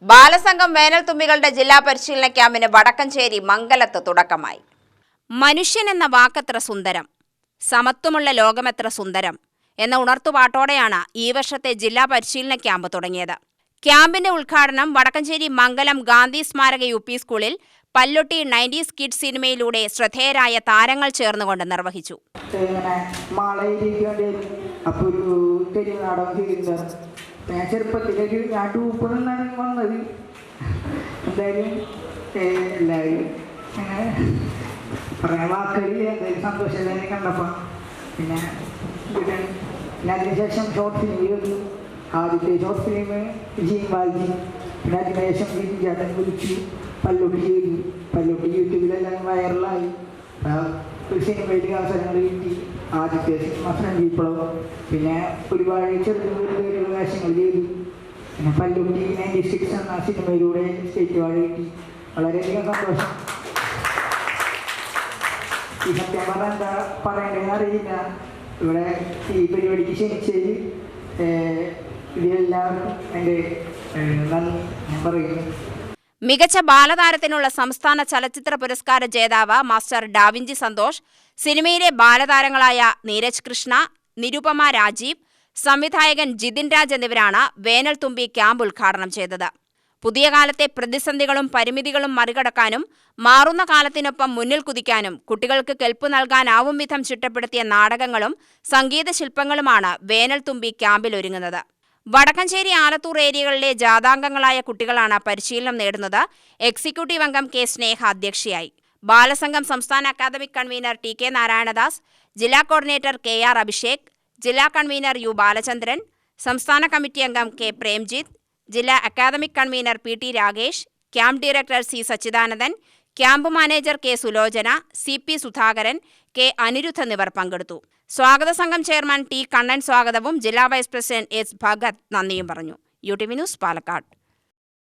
ബാലസംഘം വേനൽത്തുമ്പികളുടെ ജില്ലാ പരിശീലന ക്യാമ്പിന് വടക്കഞ്ചേരി മംഗലത്ത് തുടക്കമായി. മനുഷ്യൻ എന്ന വാക്കെത്ര സുന്ദരം, സമത്വമുള്ള ലോകമെത്ര സുന്ദരം എന്ന ഉണർത്തുപാട്ടോടെയാണ് ഈ വർഷത്തെ ജില്ലാ പരിശീലന ക്യാമ്പ് തുടങ്ങിയത്. ക്യാമ്പിന്റെ ഉദ്ഘാടനം വടക്കഞ്ചേരി മംഗലം ഗാന്ധി സ്മാരക യു.പി. സ്കൂളിൽ പല്ലൊട്ടി 90s കിഡ്സ് സിനിമയിലൂടെ ശ്രദ്ധേയരായ താരങ്ങൾ ചേർന്നുകൊണ്ട് നിർവഹിച്ചു. ചെറുപ്പത്തിലേക്ക് ഞാൻ ടൂപ്പ് നിന്നാണ് വന്നത്. എന്തായാലും എല്ലാവരും അങ്ങനെ പറയാൻ വാക്കുകളിൽ എന്തായാലും സന്തോഷമായി കണ്ടപ്പോൾ പിന്നെ അതിനുശേഷം ഷോർട്ട് ഫിലിം ചെയ്തു. ആദ്യത്തെ ഷോർട്ട് ഫിലിം വിജയം വായിച്ചു. പിന്നെ അതിനുശേഷം ചേട്ടൻ വിളിച്ചു പല്ലൊട്ടി ചെയ്തു. പല്ലൊട്ടി യൂട്യൂബിലെല്ലാം വൈറലായി. ഒരു സിനിമയിൽ അവസരങ്ങൾ കിട്ടി. ആദ്യത്തെ സിനിമ ഫ്രണ്ട് വിപ്ലവം, പിന്നെ ഒരുപാട് ചെറുതുള്ള വേഷങ്ങൾ ചെയ്തു. പിന്നെ പല്ലൊട്ടി 96 എന്ന സിനിമയിലൂടെ സ്റ്റേറ്റ് അവാർഡ് കിട്ടി. വളരെയധികം സന്തോഷം. ഈ സത്യം പറഞ്ഞാൽ എന്താ പറയേണ്ടതെന്ന് അറിയില്ല. ഇവിടെ ഈ പരിപാടിക്ക് ക്ഷണിച്ചതിൽ ഇതിലെല്ലാവർക്കും എൻ്റെ നന്ദി ഞാൻ പറയുന്നു. മികച്ച ബാലതാരത്തിനുള്ള സംസ്ഥാന ചലച്ചിത്ര പുരസ്കാര ജേതാവ് മാസ്റ്റർ ഡാവിഞ്ചി സന്തോഷ്, സിനിമയിലെ ബാലതാരങ്ങളായ നീരജ് കൃഷ്ണ, നിരുപമ രാജീവ്, സംവിധായകൻ ജിതിൻ രാജ് എന്നിവരാണ് വേനൽത്തുമ്പി ക്യാമ്പ് ഉദ്ഘാടനം ചെയ്തത്. പുതിയ കാലത്തെ പ്രതിസന്ധികളും പരിമിതികളും മറികടക്കാനും മാറുന്ന കാലത്തിനൊപ്പം മുന്നിൽ കുതിക്കാനും കുട്ടികൾക്ക് കെൽപ്പ് നൽകാനാവും വിധം ചിട്ടപ്പെടുത്തിയ നാടകങ്ങളും സംഗീത ശില്പങ്ങളുമാണ് വേനൽത്തുമ്പി ക്യാമ്പിൽ ഒരുങ്ങുന്നത്. വടക്കഞ്ചേരി ആലത്തൂർ ഏരിയകളിലെ ജാഥാംഗങ്ങളായ കുട്ടികളാണ് പരിശീലനം നേടുന്നത്. എക്സിക്യൂട്ടീവ് അംഗം കെ സ്നേഹ അധ്യക്ഷയായി. ബാലസംഘം സംസ്ഥാന academic convener T K Narayanadas, ജില്ലാ കോർഡിനേറ്റർ കെ ആർ അഭിഷേക്, ജില്ലാ കൺവീനർ യു ബാലചന്ദ്രൻ, സംസ്ഥാന കമ്മിറ്റി അംഗം കെ പ്രേംജിത്ത്, ജില്ലാ academic convener P T Ragesh, camp director C Sachidanandan, camp manager K Sulochana, C P Sudhakaran, K Anirudh എന്നിവർ പങ്കെടുത്തു. സ്വാഗത സംഘം ചെയർമാൻ ടി കണ്ണൻ സ്വാഗതവും ജില്ലാ വൈസ് പ്രസിഡന്റ് എസ് ഭഗത് നന്ദിയും പറഞ്ഞു. UTV news, Palakkad.